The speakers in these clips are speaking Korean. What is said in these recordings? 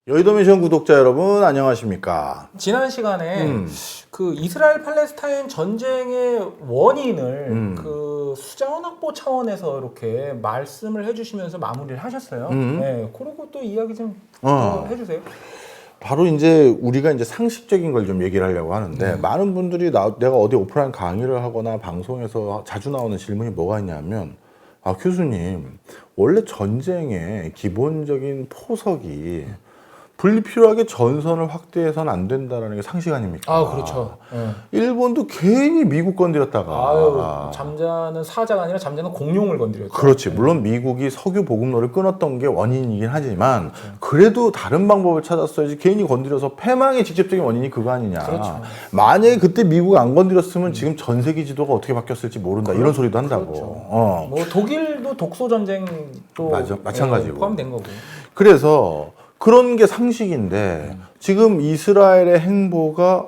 여의도 미션 구독자 여러분 안녕하십니까? 지난 시간에 그 이스라엘 팔레스타인 전쟁의 원인을 그 수자원 확보 차원에서 이렇게 말씀을 해주시면서 마무리를 하셨어요. 네, 그리고 또 이야기 좀 더 해주세요. 바로 이제 우리가 이제 상식적인 걸 좀 얘기를 하려고 하는데 많은 분들이 내가 어디 오프라인 강의를 하거나 방송에서 자주 나오는 질문이 뭐가 있냐면 교수님 원래 전쟁의 기본적인 포석이 불필요하게 전선을 확대해서는 안 된다는 게 상식 아닙니까? 그렇죠. 네. 일본도 괜히 미국 건드렸다가 잠자는 사자가 아니라 잠자는 공룡을 건드렸죠. 그렇지. 물론 미국이 석유 보급로를 끊었던 게 원인이긴 하지만 그래도 다른 방법을 찾았어야지. 괜히 건드려서 패망의 직접적인 원인이 그거 아니냐. 그렇죠. 만약에 그때 미국 안 건드렸으면 지금 전 세계 지도가 어떻게 바뀌었을지 모른다. 이런 소리도 한다고. 그렇죠. 뭐 독일도 독소 전쟁도 맞아. 마찬가지고. 포함된 거고. 그래서 그런 게 상식인데 지금 이스라엘의 행보가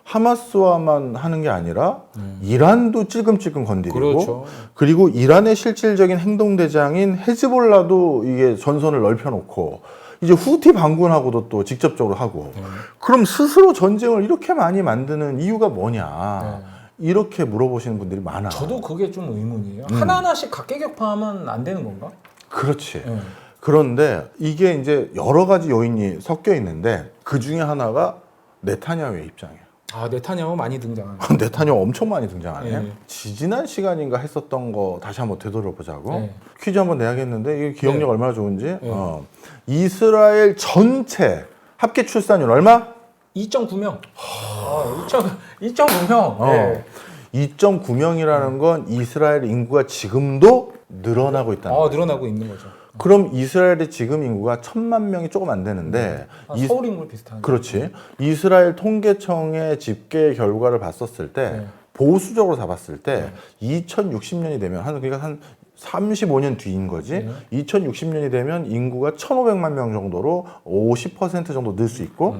하마스와만 하는 게 아니라 이란도 찔끔찔끔 건드리고 그렇죠. 그리고 이란의 실질적인 행동대장인 헤즈볼라도 이게 전선을 넓혀놓고 이제 후티 반군하고도 또 직접적으로 하고 그럼 스스로 전쟁을 이렇게 많이 만드는 이유가 뭐냐 이렇게 물어보시는 분들이 많아. 저도 그게 좀 의문이에요. 하나하나씩 각계격파하면 안 되는 건가? 그렇지. 그런데 이게 이제 여러 가지 요인이 섞여 있는데 그 중에 하나가 네타냐후의 입장이에요. 네타냐후 많이 등장하네. 네타냐후 엄청 많이 등장하네. 네. 지지난 시간인가 했었던 거 다시 한번 되돌아보자고. 네. 퀴즈 한번 내야겠는데 이게 기억력 네. 얼마나 좋은지. 이스라엘 전체 합계 출산율 얼마? 2.9명. 2.9명. 네. 2.9명이라는 건 이스라엘 인구가 지금도 늘어나고 있다는 거예요. 늘어나고 있는 거죠. 그럼 이스라엘의 지금 인구가 1,000만 명이 조금 안 되는데 서울 인구 비슷한. 그렇지. 이스라엘 통계청의 집계 결과를 봤었을 때 보수적으로 잡았을 때 2060년이 되면 그러니까 한 35년 뒤인 거지. 2060년이 되면 인구가 1,500만 명 정도로 50% 정도 늘 수 있고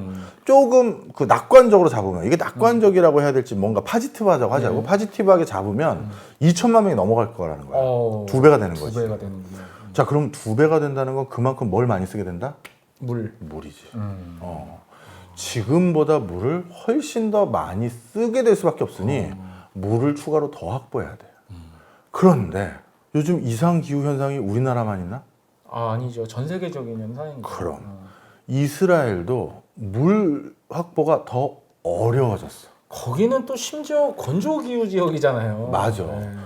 조금 그 낙관적으로 잡으면 이게 낙관적이라고 해야 될지 뭔가 파지티브하자고 하자고 파지티브하게 잡으면 2천만 명이 넘어갈 거라는 거야. 2배가 되는 거지. 2배가 되는구나. 자, 그럼 2배가 된다는 건 그만큼 뭘 많이 쓰게 된다? 물이지. 지금보다 물을 훨씬 더 많이 쓰게 될 수밖에 없으니 물을 추가로 더 확보해야 돼. 그런데 요즘 이상 기후 현상이 우리나라만 있나? 아니죠. 전 세계적인 현상인 거죠. 그럼 이스라엘도 물 확보가 더 어려워졌어. 거기는 또 심지어 건조 기후 지역이잖아요. 맞아.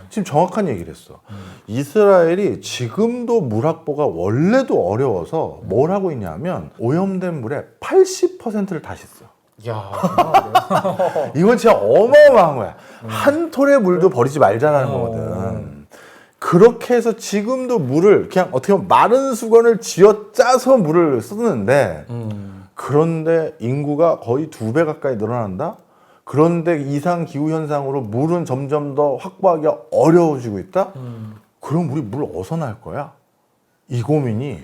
지금 정확한 얘기를 했어. 이스라엘이 지금도 물 확보가 원래도 어려워서 뭘 하고 있냐면 오염된 물의 80%를 다시 써. 야, 이건 진짜 어마어마한 거야. 한 톨의 물도 버리지 말자라는 거거든. 그렇게 해서 지금도 물을 그냥 어떻게 보면 마른 수건을 쥐어짜서 물을 쓰는데 그런데 인구가 거의 2배 가까이 늘어난다? 그런데 이상 기후 현상으로 물은 점점 더 확보하기가 어려워지고 있다? 그럼 우리 물 어디서 날 거야? 이 고민이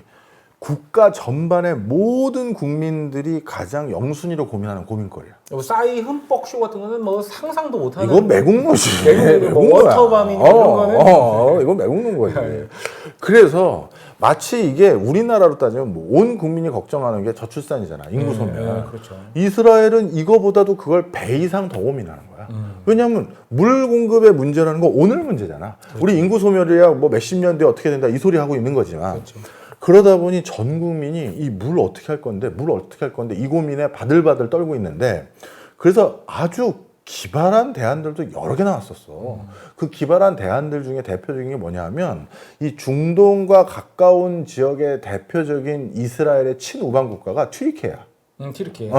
국가 전반의 모든 국민들이 가장 영순위로 고민하는 고민거리야. 싸이 흠뻑 쇼 같은 거는 뭐 상상도 못하는. 이건 매국노지. 뭐 워터밤이니 이런 거는. 이건 매국노인 거지. 그래서 마치 이게 우리나라로 따지면 뭐 온 국민이 걱정하는 게 저출산이잖아. 인구 소멸. 그렇죠. 이스라엘은 이거보다도 그걸 배 이상 더 고민하는 거야. 왜냐하면 물 공급의 문제라는 거 오늘 문제잖아. 그렇죠. 우리 인구 소멸이야 뭐 몇십 년 뒤에 어떻게 된다 이 소리 하고 있는 거지만 그렇죠. 그러다 보니 전 국민이 이 물 어떻게 할 건데 이 고민에 바들바들 떨고 있는데 그래서 아주 기발한 대안들도 여러 개 나왔었어. 그 기발한 대안들 중에 대표적인 게 뭐냐 하면 이 중동과 가까운 지역의 대표적인 이스라엘의 친우방 국가가 튀르키예야. 튀르키예.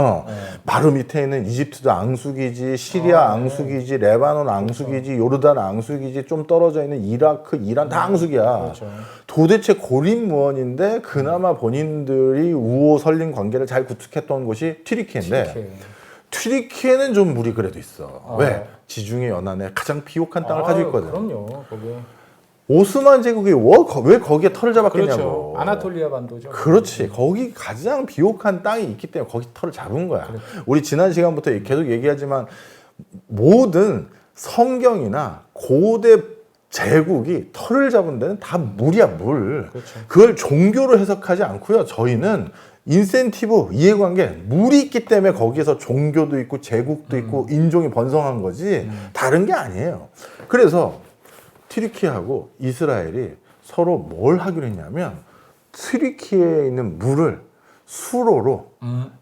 바로 밑에 있는 이집트도 앙수기지, 시리아 앙수기지, 레바논 앙수기지, 요르단 앙수기지, 좀 떨어져 있는 이라크, 이란 다 앙수기야. 그렇죠. 도대체 고립무원인데 그나마 본인들이 우호 설린 관계를 잘 구축했던 곳이 튀르키예인데 튀르키예는 좀 물이 그래도 있어. 왜? 지중해 연안에 가장 비옥한 땅을 가지고 있거든. 그럼요. 거기. 오스만 제국이 왜 거기에 털을 잡았겠냐고. 그렇죠. 아나톨리아 반도죠. 그렇지. 거기 가장 비옥한 땅이 있기 때문에 거기 털을 잡은 거야. 그렇죠. 우리 지난 시간부터 계속 얘기하지만 모든 성경이나 고대 제국이 털을 잡은 데는 다 물이야, 물. 그렇죠. 그걸 종교로 해석하지 않고요. 저희는 인센티브, 이해관계, 물이 있기 때문에 거기에서 종교도 있고 제국도 있고 인종이 번성한 거지 다른 게 아니에요. 그래서 튀르키예하고 이스라엘이 서로 뭘 하기로 했냐면 튀르키예에 있는 물을 수로로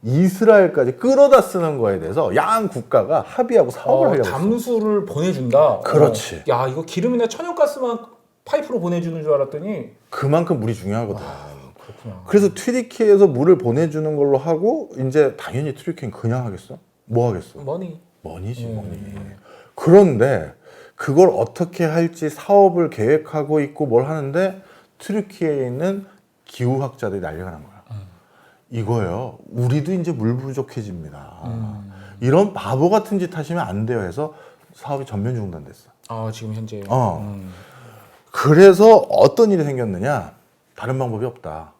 이스라엘까지 끌어다 쓰는 거에 대해서 양 국가가 합의하고 사업을 하려고 했어요. 담수를 보내준다. 그렇지. 야, 이거 기름이나 천연가스만 파이프로 보내주는 줄 알았더니 그만큼 물이 중요하거든. 그렇구나. 그래서 튀르키예에서 물을 보내주는 걸로 하고 이제 당연히 튀르키예는 그냥 하겠어? 뭐 하겠어? 머니지 머니. 그런데 그걸 어떻게 할지 사업을 계획하고 있고 뭘 하는데 튀르키예에 있는 기후학자들이 난리가 난 거야. 이거요. 우리도 이제 물 부족해집니다. 이런 바보 같은 짓 하시면 안 돼요 해서 사업이 전면 중단됐어. 아, 지금 현재. 그래서 어떤 일이 생겼느냐? 다른 방법이 없다.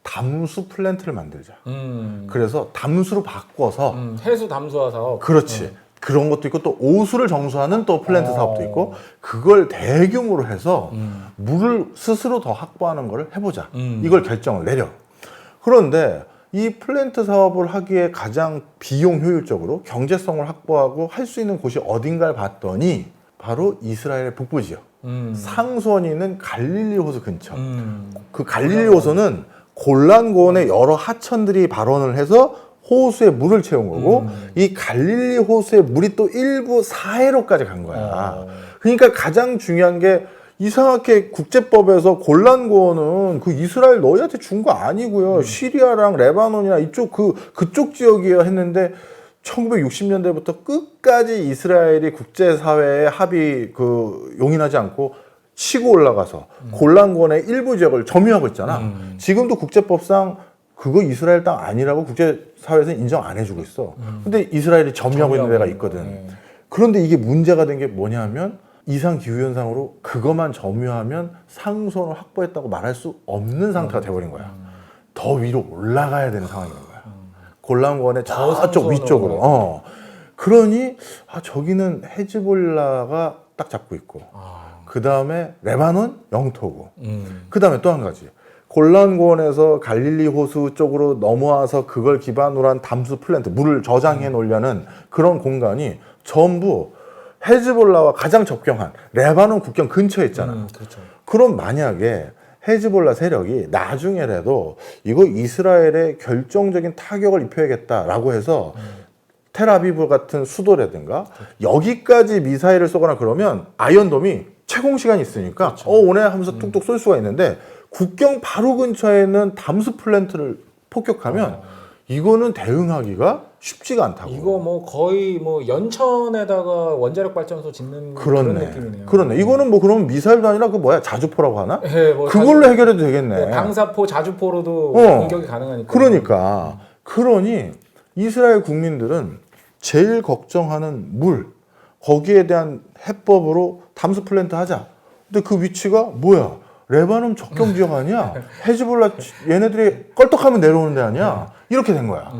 담수 플랜트를 만들자. 그래서 담수로 바꿔서 해수 담수화 사업. 그렇지. 그런 것도 있고 또 오수를 정수하는 또 플랜트 사업도 있고 그걸 대규모로 해서 물을 스스로 더 확보하는 걸 해보자. 이걸 결정을 내려. 그런데 이 플랜트 사업을 하기에 가장 비용 효율적으로 경제성을 확보하고 할 수 있는 곳이 어딘가를 봤더니 바로 이스라엘의 북부 지역. 상수원이 있는 갈릴리 호수 근처. 그 갈릴리 호수는 골란 고원의 여러 하천들이 발원을 해서 호수에 물을 채운 거고 이 갈릴리 호수의 물이 또 일부 사해로까지 간 거야. 그러니까 가장 중요한 게 이상하게 국제법에서 골란 고원은 그 이스라엘 너희한테 준 거 아니고요. 시리아랑 레바논이나 이쪽 그쪽 지역이에요 했는데 1960년대부터 끝까지 이스라엘이 국제사회의 합의 용인하지 않고 치고 올라가서 골란 고원의 일부 지역을 점유하고 있잖아. 지금도 국제법상 그거 이스라엘 땅 아니라고 국제사회에서 인정 안 해주고 있어. 근데 이스라엘이 점유하고 있는 데가 있거든. 그런데 이게 문제가 된 게 뭐냐면 이상기후현상으로 그것만 점유하면 상수원을 확보했다고 말할 수 없는 상태가 돼버린 거야. 더 위로 올라가야 되는 상황인 거야. 골란고원의 저쪽 위쪽으로. 그러니 저기는 헤즈볼라가 딱 잡고 있고 그 다음에 레바논 영토고 그 다음에 또 한 가지 골란고원에서 갈릴리 호수 쪽으로 넘어와서 그걸 기반으로 한 담수 플랜트 물을 저장해 놓으려는 그런 공간이 전부 헤즈볼라와 가장 접경한 레바논 국경 근처에 있잖아. 그렇죠. 그럼 만약에 헤즈볼라 세력이 나중에라도 이거 이스라엘에 결정적인 타격을 입혀야겠다라고 해서 텔아비브 같은 수도라든가 여기까지 미사일을 쏘거나 그러면 아이언돔이 채공 시간이 있으니까 오네 하면서 뚝뚝 쏠 수가 있는데 국경 바로 근처에 있는 담수 플랜트를 폭격하면 이거는 대응하기가 쉽지가 않다고. 이거 뭐 거의 뭐 연천에다가 원자력 발전소 짓는 그런 느낌이네요. 그렇네. 이거는 뭐 그러면 미사일도 아니라 그 뭐야 자주포라고 하나? 네, 뭐 그걸로 해결해도 되겠네. 방사포, 자주포로도 공격이 가능하니까. 그러니까 그러니 이스라엘 국민들은 제일 걱정하는 물 거기에 대한 해법으로 담수 플랜트 하자. 근데 그 위치가 뭐야? 레바논 접경 지역 아니야? 헤즈볼라 얘네들이 껄떡하면 내려오는 데 아니야? 이렇게 된 거야.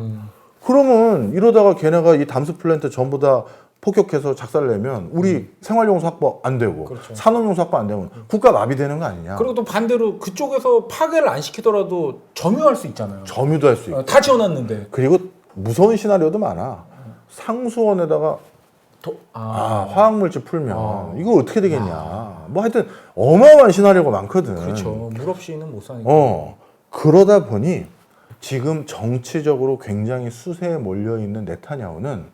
그러면 이러다가 걔네가 이 담수 플랜트 전부 다 폭격해서 작살내면 우리 생활용수 확보 안 되고 그렇죠. 산업용수 확보 안 되면 국가 마비되는 거 아니냐? 그리고 또 반대로 그쪽에서 파괴를 안 시키더라도 점유할 수 있잖아요. 점유도 할 수 있고. 다 지어놨는데. 그리고 무서운 시나리오도 많아. 상수원에다가 화학물질 풀면 이거 어떻게 되겠냐. 뭐 하여튼 어마어마한 시나리오가 많거든. 그렇죠. 물 없이는 못 사니까. 그러다 보니 지금 정치적으로 굉장히 수세에 몰려있는 네타냐후는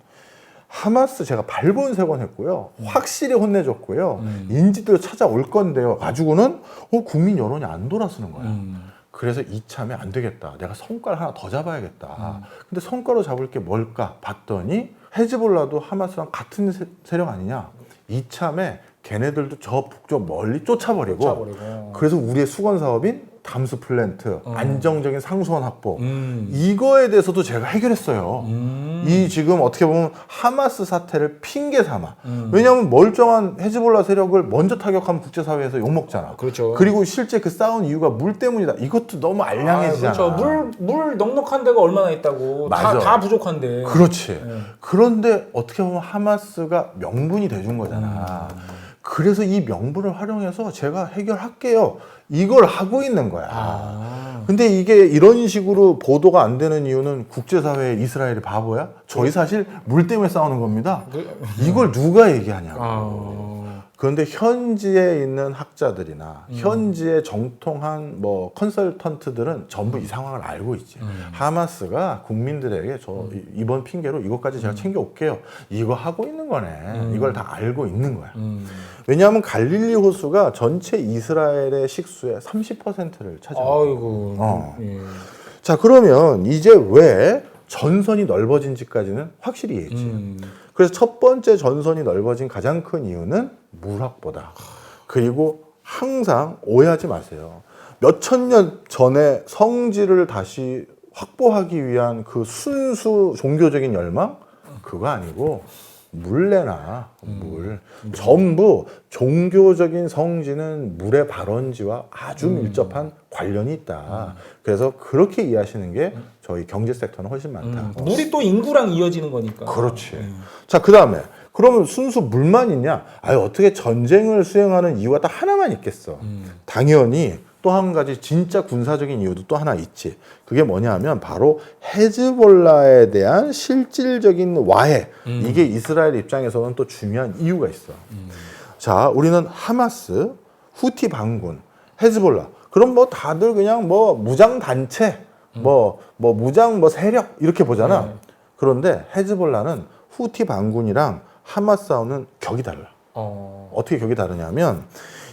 하마스 제가 발본색원했고요. 확실히 혼내줬고요. 인지도 찾아올 건데요. 가지고는 국민 여론이 안 돌아서는 거야. 그래서 이참에 안 되겠다. 내가 성과를 하나 더 잡아야겠다. 근데 성과로 잡을 게 뭘까 봤더니 헤즈볼라도 하마스랑 같은 세력 아니냐. 이참에 걔네들도 저 북쪽 멀리 쫓아버리고. 그래서 우리의 수건 사업인 담수 플랜트, 안정적인 상수원 확보 이거에 대해서도 제가 해결했어요. 이 지금 어떻게 보면 하마스 사태를 핑계 삼아. 왜냐하면 멀쩡한 헤즈볼라 세력을 먼저 타격하면 국제사회에서 욕먹잖아. 그렇죠. 그리고 실제 그 싸운 이유가 물 때문이다. 이것도 너무 알량해지잖아. 그렇죠. 물 넉넉한 데가 얼마나 있다고. 맞아. 다 부족한데. 그렇지. 그런데 어떻게 보면 하마스가 명분이 돼준 거잖아. 그래서 이 명분을 활용해서 제가 해결할게요. 이걸 하고 있는 거야. 근데 이게 이런 식으로 보도가 안 되는 이유는 국제사회에 이스라엘이 바보야? 저희 사실 물 때문에 싸우는 겁니다. 이걸 누가 얘기하냐고. 그런데 현지에 있는 학자들이나 현지의 정통한 뭐 컨설턴트들은 전부 이 상황을 알고 있지. 하마스가 국민들에게 이번 핑계로 이것까지 제가 챙겨올게요. 이거 하고 있는 거네. 이걸 다 알고 있는 거야. 왜냐하면 갈릴리 호수가 전체 이스라엘의 식수의 30%를 차지하고. 아이고. 예. 자, 그러면 이제 왜 전선이 넓어진지까지는 확실히 이해했지. 그래서 첫 번째 전선이 넓어진 가장 큰 이유는 물 확보다. 그리고 항상 오해하지 마세요. 몇천 년 전에 성지를 다시 확보하기 위한 그 순수 종교적인 열망? 그거 아니고 물레나 물. 전부 종교적인 성지는 물의 발원지와 아주 밀접한 관련이 있다. 그래서 그렇게 이해하시는 게 저희 경제 섹터는 훨씬 많다. 물이 또 인구랑 이어지는 거니까. 그렇지. 자, 그 다음에 그러면 순수 물만 있냐? 아니, 어떻게 전쟁을 수행하는 이유가 딱 하나만 있겠어. 당연히 또 한 가지 진짜 군사적인 이유도 또 하나 있지. 그게 뭐냐 하면 바로 헤즈볼라에 대한 실질적인 와해. 이게 이스라엘 입장에서는 또 중요한 이유가 있어. 자, 우리는 하마스, 후티 반군, 헤즈볼라. 그럼 뭐 다들 그냥 뭐 무장 단체, 무장 세력 이렇게 보잖아. 그런데 헤즈볼라는 후티 반군이랑 하마스하고는 격이 달라. 어떻게 격이 다르냐면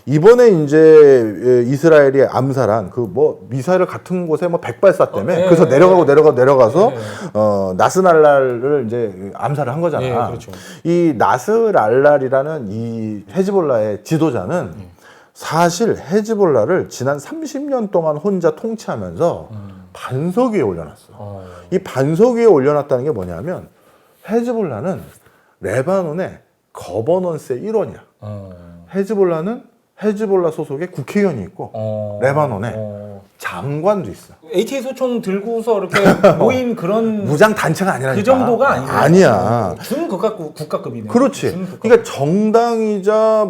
이번에 이제 이스라엘이 암살한 그 미사일 같은 곳에 100발 쐈다며. 그래서 내려가서 나스랄라를 이제 암살을 한 거잖아. 그렇죠. 이 나스랄라리라는 이 헤즈볼라의 지도자는 사실 헤즈볼라를 지난 30년 동안 혼자 통치하면서 반석 위에 올려놨어. 이 반석 위에 올려놨다는 게 뭐냐면 헤즈볼라는 레바논의 거버넌스의 일원이야. 헤즈볼라 소속의 국회의원이 있고 레바논에 장관도 있어. ATA 소총 들고서 이렇게 모인 그런 무장 단체가 아니라니까. 그 정도가 아니고 아니야. 준국가급이네. 그렇지. 그러니까 정당이자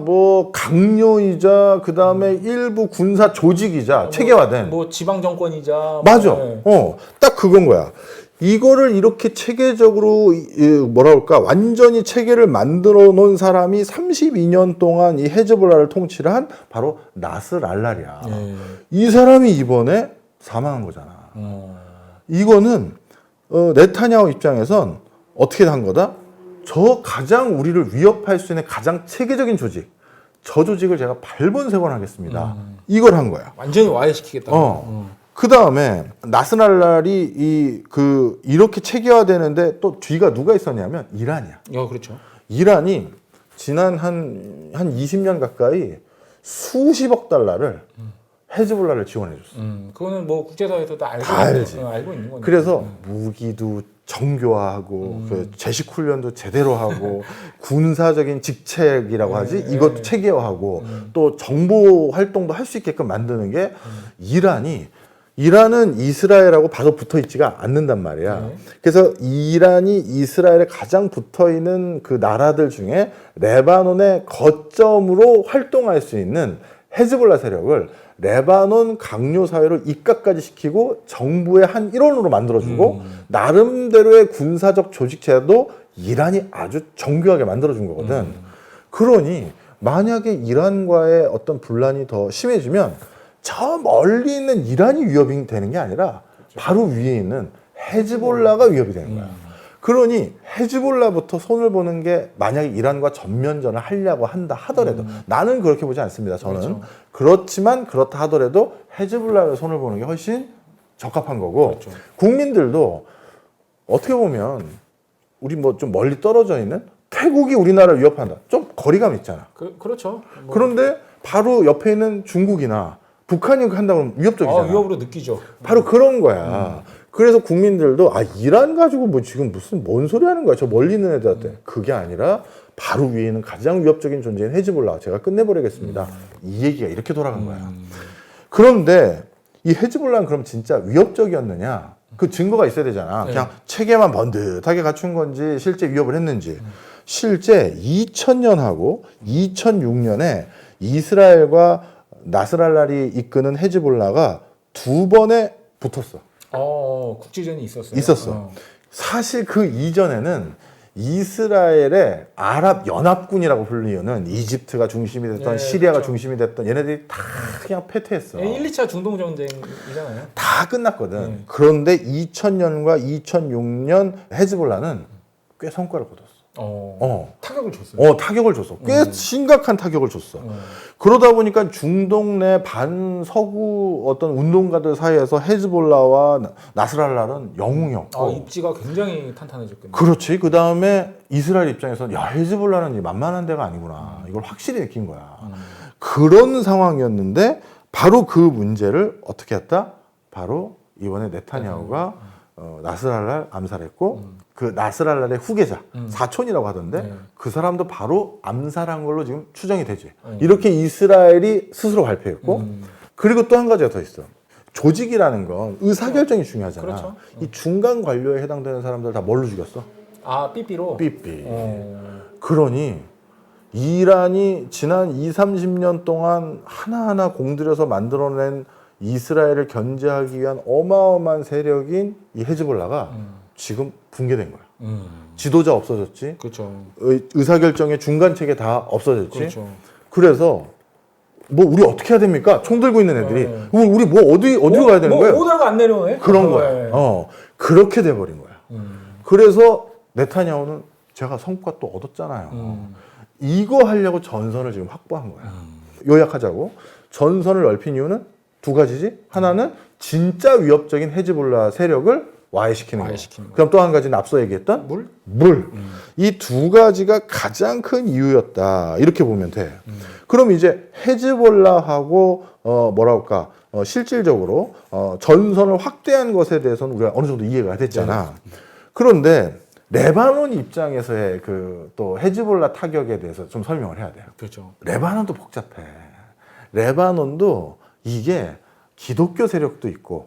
강요이자 그 다음에 일부 군사 조직이자 체계화된. 지방 정권이자. 맞아. 딱 그건 거야. 이거를 이렇게 체계적으로 완전히 체계를 만들어 놓은 사람이 32년 동안 이 헤즈볼라를 통치를 한 바로 나스랄라리야. 이 사람이 이번에 사망한 거잖아. 이거는 네타냐후 입장에선 어떻게 한 거다? 저 가장 우리를 위협할 수 있는 가장 체계적인 조직, 저 조직을 제가 발본색원하겠습니다. 이걸 한 거야. 완전히 와해시키겠다. 그 다음에 나스랄랄이 이렇게 체계화되는데 또 뒤가 누가 있었냐면 이란이야. 그렇죠. 이란이 지난 한 20년 가까이 수십억 달러를 헤즈볼라를 지원해줬어. 그거는 국제사회에서도 알고 있는 거니까. 그래서 무기도 정교화하고 제식 훈련도 제대로 하고 군사적인 직책이라고 하지 이것도 체계화하고 또 정보 활동도 할 수 있게끔 만드는 게 이란은 이스라엘하고 바로 붙어 있지가 않는단 말이야. 그래서 이란이 이스라엘에 가장 붙어 있는 그 나라들 중에 레바논의 거점으로 활동할 수 있는 헤즈볼라 세력을 레바논 강요 사회로 입각까지 시키고 정부의 한 일원으로 만들어주고 나름대로의 군사적 조직체도 이란이 아주 정교하게 만들어준 거거든. 그러니 만약에 이란과의 어떤 분란이 더 심해지면 저 멀리 있는 이란이 위협이 되는 게 아니라 바로 위에 있는 헤즈볼라가 위협이 되는 거야. 그러니 헤즈볼라부터 손을 보는 게 만약에 이란과 전면전을 하려고 한다 하더라도 나는 그렇게 보지 않습니다. 저는. 그렇지만 그렇다 하더라도 헤즈볼라를 손을 보는 게 훨씬 적합한 거고 국민들도 어떻게 보면 우리 좀 멀리 떨어져 있는 태국이 우리나라를 위협한다. 좀 거리감 있잖아. 그렇죠. 그런데 바로 옆에 있는 중국이나 북한이 한다고 하면 위협적이잖아. 위협으로 느끼죠. 바로 그런 거야. 그래서 국민들도 이란 가지고 지금 무슨 뭔 소리 하는 거야. 저 멀리 있는 애들한테. 그게 아니라 바로 위에 있는 가장 위협적인 존재인 헤즈볼라 제가 끝내버리겠습니다. 이 얘기가 이렇게 돌아간 거야. 그런데 이 헤즈볼라는 그럼 진짜 위협적이었느냐? 그 증거가 있어야 되잖아. 그냥 체계만 번듯하게 갖춘 건지 실제 위협을 했는지. 실제 2000년하고 2006년에 이스라엘과 나스랄랄이 이끄는 헤즈볼라가 두 번에 붙었어. 국지전이 있었어요. 있었어. 사실 그 이전에는 이스라엘의 아랍 연합군이라고 불리는 이집트가 중심이 됐던 네, 시리아가 그렇죠. 중심이 됐던 얘네들이 다 그냥 패퇴했어. 1, 2차 중동 전쟁이잖아요. 다 끝났거든. 그런데 2000년과 2006년 헤즈볼라는 꽤 성과를 거뒀어. 타격을 줬어요. 타격을 줬어. 꽤 심각한 타격을 줬어. 그러다 보니까 중동 내 반서구 어떤 운동가들 사이에서 헤즈볼라와 나스랄라는 영웅이었고. 입지가 굉장히 탄탄해졌겠네요. 그렇지. 그 다음에 이스라엘 입장에서는 야, 헤즈볼라는 만만한 데가 아니구나. 이걸 확실히 느낀 거야. 그런 상황이었는데 바로 그 문제를 어떻게 했다? 바로 이번에 네타냐후가 나스랄라를 암살했고 그 나스랄라의 후계자 사촌이라고 하던데 그 사람도 바로 암살한 걸로 지금 추정이 되지. 이렇게 이스라엘이 스스로 발표했고 그리고 또 한 가지가 더 있어. 조직이라는 건 의사결정이 중요하잖아. 그렇죠. 이 중간 관료에 해당되는 사람들 다 뭘로 죽였어? 삐삐로? 삐삐. 그러니 이란이 지난 30년 동안 하나하나 공들여서 만들어낸 이스라엘을 견제하기 위한 어마어마한 세력인 이 헤즈볼라가 지금 붕괴된 거야. 지도자 없어졌지. 그렇죠. 의사결정의 중간 체계 다 없어졌지. 그렇죠. 그래서 뭐 우리 어떻게 해야 됩니까? 총 들고 있는 애들이 우리 뭐 어디로 가야 되는 거예요? 오다가 안 내려오네. 그런 거야. 그렇게 돼버린 거야. 그래서 네타냐후는 제가 성과 또 얻었잖아요. 이거 하려고 전선을 지금 확보한 거야. 요약하자고. 전선을 넓힌 이유는 두 가지지. 하나는 진짜 위협적인 헤즈볼라 세력을 와해시키는 거예요. 그럼 또 한 가지는 앞서 얘기했던 물. 이 두 가지가 가장 큰 이유였다. 이렇게 보면 돼. 그럼 이제 헤즈볼라하고 뭐랄까 실질적으로 전선을 확대한 것에 대해서는 우리가 어느 정도 이해가 됐잖아. 그런데 레바논 입장에서의 그 또 헤즈볼라 타격에 대해서 좀 설명을 해야 돼요. 그렇죠. 레바논도 복잡해. 레바논도 이게 기독교 세력도 있고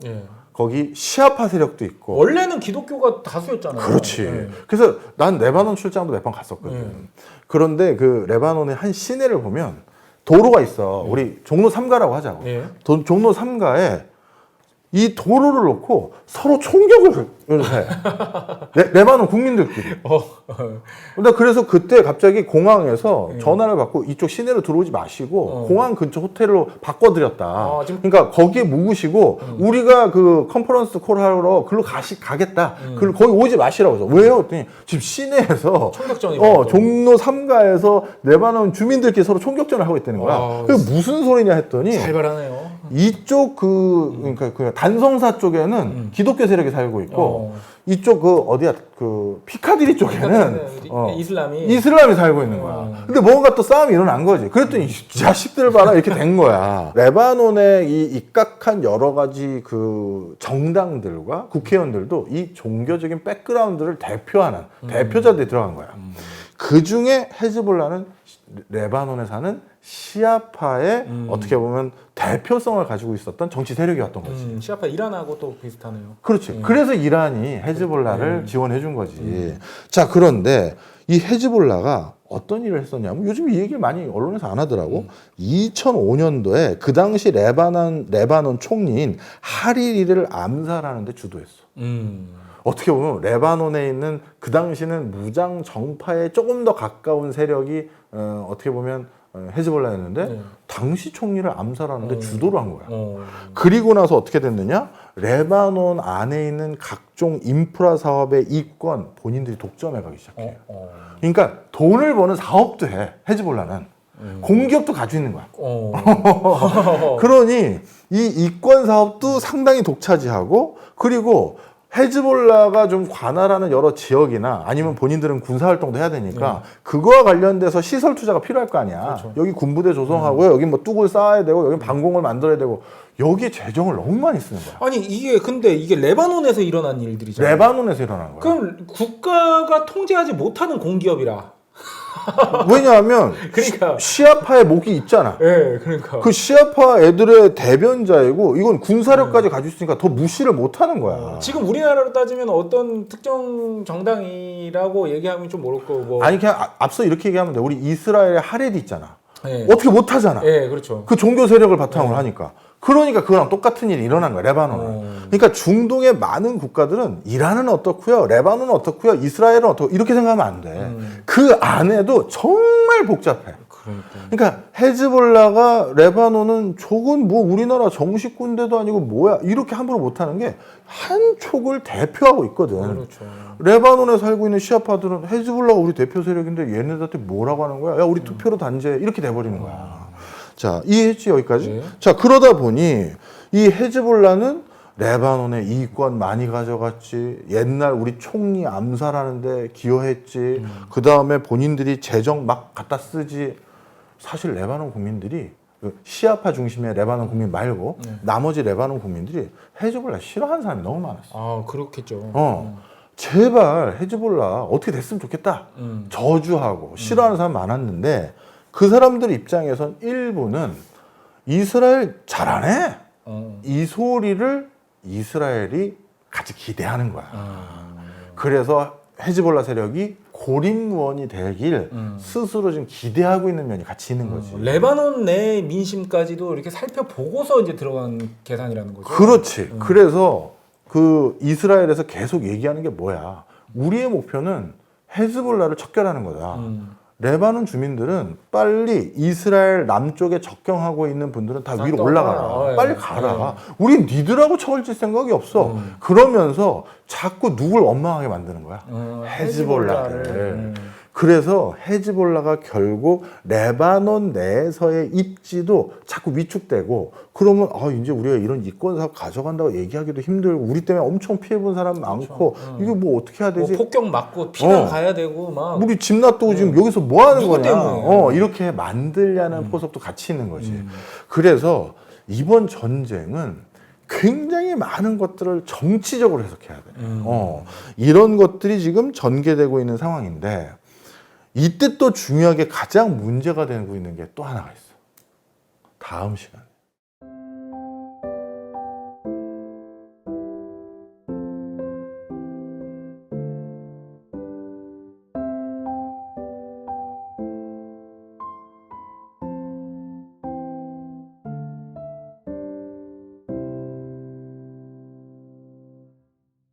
거기 시아파 세력도 있고 원래는 기독교가 다수였잖아요. 그렇지. 그래서 난 레바논 출장도 몇 번 갔었거든. 그런데 그 레바논의 한 시내를 보면 도로가 있어. 우리 종로 3가라고 하자고. 종로 3가에 이 도로를 놓고 서로 총격을 해. 레바논 국민들끼리. 근데 그래서 그때 갑자기 공항에서 전화를 받고 이쪽 시내로 들어오지 마시고 공항 근처 호텔로 바꿔드렸다. 그러니까 거기에 묵으시고 우리가 그 컨퍼런스 콜 하러 글로 가겠다. 글로 거기 오지 마시라고 해서 왜요? 그랬더니 지금 시내에서 총격전이 종로 3가에서 레바논 주민들끼리 서로 총격전을 하고 있다는 거야. 그게 무슨 소리냐 했더니 살벌하네요. 이쪽 그러니까 그 단성사 쪽에는 기독교 세력이 살고 있고 이쪽 그 어디야 그 피카디리 쪽에는 이슬람이 살고 있는 거야. 근데 뭔가 또 싸움이 일어난 거지. 그랬더니 이 자식들 봐라 이렇게 된 거야. 레바논의 이 입각한 여러 가지 그 정당들과 국회의원들도 이 종교적인 백그라운드를 대표하는 대표자들이 들어간 거야. 그 중에 헤즈볼라는 레바논에 사는 시아파의 어떻게 보면 대표성을 가지고 있었던 정치 세력이었던 거지. 시아파 이란하고 또 비슷하네요. 그렇지. 그래서 이란이 헤즈볼라를 지원해 준 거지. 자, 그런데 이 헤즈볼라가 어떤 일을 했었냐면 요즘 이 얘기를 많이 언론에서 안 하더라고. 2005년도에 그 당시 레바논 총리인 하리리를 암살하는 데 주도했어. 어떻게 보면 레바논에 있는 그 당시는 무장 정파에 조금 더 가까운 세력이 어떻게 보면 헤즈볼라였는데 당시 총리를 암살하는데 주도를 한 거야. 그리고 나서 어떻게 됐느냐? 레바논 안에 있는 각종 인프라 사업의 이권 본인들이 독점해 가기 시작해요. 그러니까 돈을 버는 사업도 해. 헤즈볼라는. 공기업도 가지고 있는 거야. 그러니 이 이권 사업도 상당히 독차지하고 그리고 헤즈볼라가 좀 관할하는 여러 지역이나 아니면 본인들은 군사활동도 해야 되니까 그거와 관련돼서 시설 투자가 필요할 거 아니야. 그렇죠. 여기 군부대 조성하고요. 여기 뭐 뚝을 쌓아야 되고 여기 방공을 만들어야 되고 여기에 재정을 너무 많이 쓰는 거야. 아니 근데 이게 레바논에서 일어난 일들이잖아요. 레바논에서 일어난 거야. 그럼 국가가 통제하지 못하는 공기업이라. 왜냐하면 그러니까 시아파의 목이 있잖아. 네, 그러니까 그 시아파 애들의 대변자이고 이건 군사력까지 가지고 있으니까 더 무시를 못하는 거야. 지금 우리나라로 따지면 어떤 특정 정당이라고 얘기하면 좀 모를 거고. 아니 그냥 앞서 이렇게 얘기하면 돼. 우리 이스라엘의 하레디 있잖아. 예. 어떻게 못 하잖아. 예, 그렇죠. 그 종교 세력을 바탕으로 하니까. 그러니까 그거랑 똑같은 일이 일어난 거야, 레바논은. 그러니까 중동의 많은 국가들은 이란은 어떻고요, 레바논은 어떻고요, 이스라엘은 어떻고 이렇게 생각하면 안 돼. 그 안에도 정말 복잡해. 그러니까 헤즈볼라가 레바논은 저건 뭐 우리나라 정식 군대도 아니고 뭐야 이렇게 함부로 못하는 게 한쪽을 대표하고 있거든. 그렇죠. 레바논에 살고 있는 시아파들은 헤즈볼라가 우리 대표 세력인데 얘네들한테 뭐라고 하는 거야? 야 우리 투표로 단죄 이렇게 돼버리는 거야. 자 이해했지 여기까지? 네. 자 그러다 보니 이 헤즈볼라는 레바논의 이권 많이 가져갔지. 옛날 우리 총리 암살하는데 기여했지. 그 다음에 본인들이 재정 막 갖다 쓰지. 사실 레바논 국민들이 시아파 중심의 레바논 국민 말고 나머지 레바논 국민들이 헤즈볼라 싫어하는 사람이 너무 많았어. 아, 그렇겠죠. 제발 헤즈볼라 어떻게 됐으면 좋겠다. 저주하고 싫어하는 사람 많았는데 그 사람들 입장에선 일부는 이스라엘 잘하네. 이 소리를 이스라엘이 같이 기대하는 거야. 그래서 헤즈볼라 세력이 고립무원이 되길 스스로 지금 기대하고 있는 면이 같이 있는 거지. 레바논 내 민심까지도 이렇게 살펴보고서 이제 들어간 계산이라는 거죠. 그렇지. 그래서 그 이스라엘에서 계속 얘기하는 게 뭐야? 우리의 목표는 헤즈볼라를 척결하는 거다. 레바논 주민들은 빨리 이스라엘 남쪽에 접경하고 있는 분들은 다 위로 올라가라. 빨리 가라. 우린 니들하고 처걸질 생각이 없어. 그러면서 자꾸 누굴 원망하게 만드는 거야. 헤즈볼라를. 그래서 헤즈볼라가 결국 레바논 내에서의 입지도 자꾸 위축되고 그러면 이제 우리가 이런 이권 사업 가져간다고 얘기하기도 힘들고 우리 때문에 엄청 피해본 사람 많고 이게 뭐 어떻게 해야 되지? 뭐 폭격 맞고 피난 가야 되고 막 우리 집 놔두고 지금 여기서 뭐 하는 거냐? 때문에? 이렇게 만들려는 포석도 같이 있는 거지. 그래서 이번 전쟁은 굉장히 많은 것들을 정치적으로 해석해야 돼. 이런 것들이 지금 전개되고 있는 상황인데 이때 또 중요하게 가장 문제가 되고 있는 게 또 하나가 있어. 다음 시간.